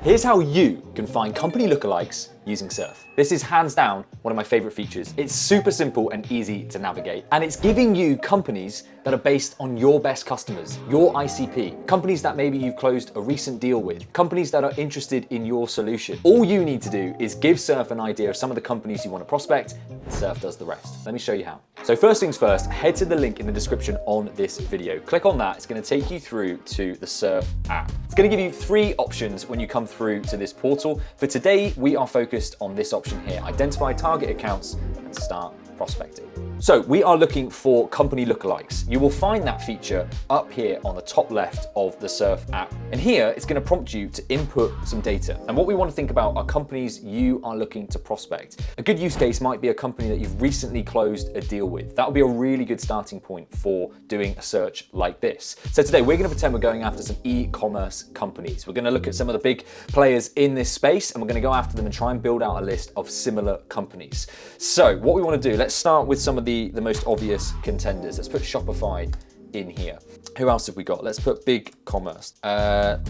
Here's how you can find company lookalikes using Surfe. This is hands down one of my favorite features. It's super simple and easy to navigate, and it's giving you companies that are based on your best customers, your ICP, companies that maybe you've closed a recent deal with, companies that are interested in your solution. All you need to do is give Surfe an idea of some of the companies you want to prospect, and Surfe does the rest. Let me show you how. So first things first, head to the link in the description on this video. Click on that, it's going to take you through to the Surfe app. It's going to give you 3 options when you come through to this portal. For today, we are focused on this option here, identify target accounts and start prospecting. So we are looking for company lookalikes. You will find that feature up here on the top left of the Surfe app. And here it's going to prompt you to input some data. And what we want to think about are companies you are looking to prospect. A good use case might be a company that you've recently closed a deal with. That would be a really good starting point for doing a search like this. So today we're going to pretend we're going after some e-commerce companies. We're going to look at some of the big players in this space and we're going to go after them and try and build out a list of similar companies. So what we want to do, let's start with some of the most obvious contenders. Let's put Shopify in here. Who else have we got? Let's put big commerce.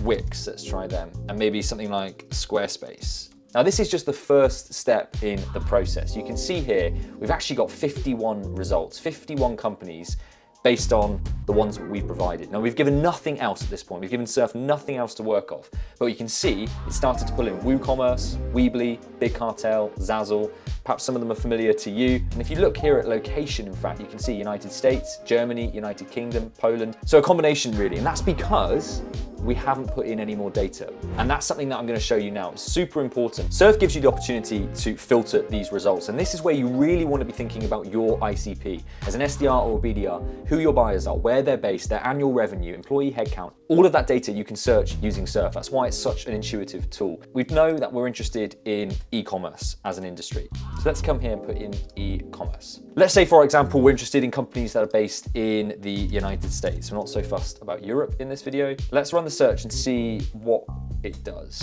Wix, let's try them. And maybe something like Squarespace. Now this is just the first step in the process. You can see here, we've actually got 51 results, 51 companies based on the ones that we've provided. Now we've given nothing else at this point. We've given Surfe nothing else to work off. But you can see it started to pull in WooCommerce, Weebly, Big Cartel, Zazzle. Perhaps some of them are familiar to you. And if you look here at location, in fact, you can see United States, Germany, United Kingdom, Poland. So a combination really, and that's because we haven't put in any more data. And that's something that I'm going to show you now. It's super important. Surfe gives you the opportunity to filter these results. And this is where you really want to be thinking about your ICP. As an SDR or a BDR, who your buyers are, where they're based, their annual revenue, employee headcount, all of that data you can search using Surfe. That's why it's such an intuitive tool. We know that we're interested in e-commerce as an industry. So let's come here and put in e-commerce. Let's say, for example, we're interested in companies that are based in the United States. We're not so fussed about Europe in this video. Let's run the search and see what it does.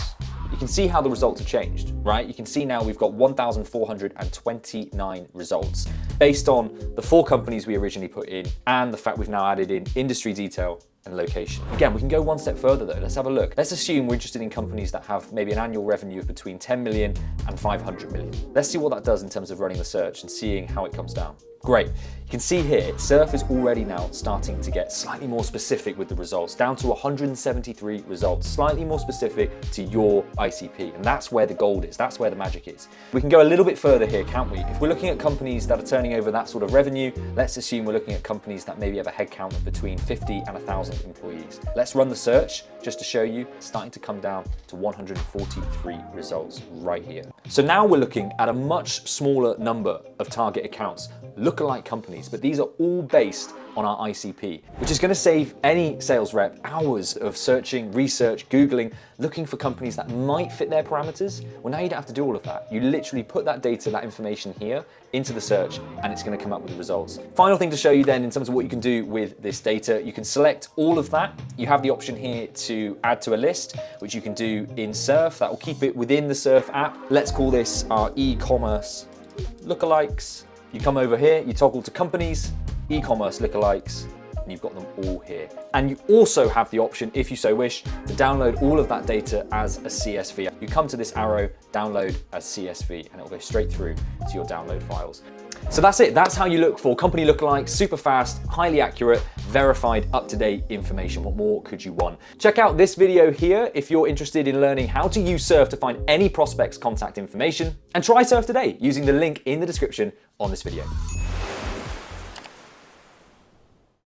You can see how the results have changed, right? You can see now we've got 1,429 results based on the 4 companies we originally put in and the fact we've now added in industry detail and location. Again, we can go one step further though. Let's have a look. Let's assume we're interested in companies that have maybe an annual revenue of between 10 million and 500 million. Let's see what that does in terms of running the search and seeing how it comes down. Great. You can see here, Surfe is already now starting to get slightly more specific with the results, down to 173 results, slightly more specific to your ICP. And that's where the gold is. That's where the magic is. We can go a little bit further here, can't we? If we're looking at companies that are turning over that sort of revenue, let's assume we're looking at companies that maybe have a headcount of between 50 and 1,000 employees. Let's run the search just to show you, it's starting to come down to 143 results right here. So now we're looking at a much smaller number of target accounts, lookalike companies, but these are all based on our ICP, which is going to save any sales rep hours of searching, research, Googling, looking for companies that might fit their parameters. Well, now you don't have to do all of that. You literally put that data, that information here into the search, and it's going to come up with the results. Final thing to show you then in terms of what you can do with this data, you can select all of that. You have the option here to add to a list, which you can do in Surfe. That will keep it within the Surfe app. Let's call this our e-commerce lookalikes. You come over here, you toggle to companies, e-commerce lookalikes, and you've got them all here. And you also have the option, if you so wish, to download all of that data as a CSV. You come to this arrow, download as CSV, and it will go straight through to your download files. So that's it. That's how you look for company lookalikes, super fast, highly accurate, verified, up-to-date information. What more could you want? Check out this video here if you're interested in learning how to use Surfe to find any prospect's contact information, and try Surfe today using the link in the description on this video.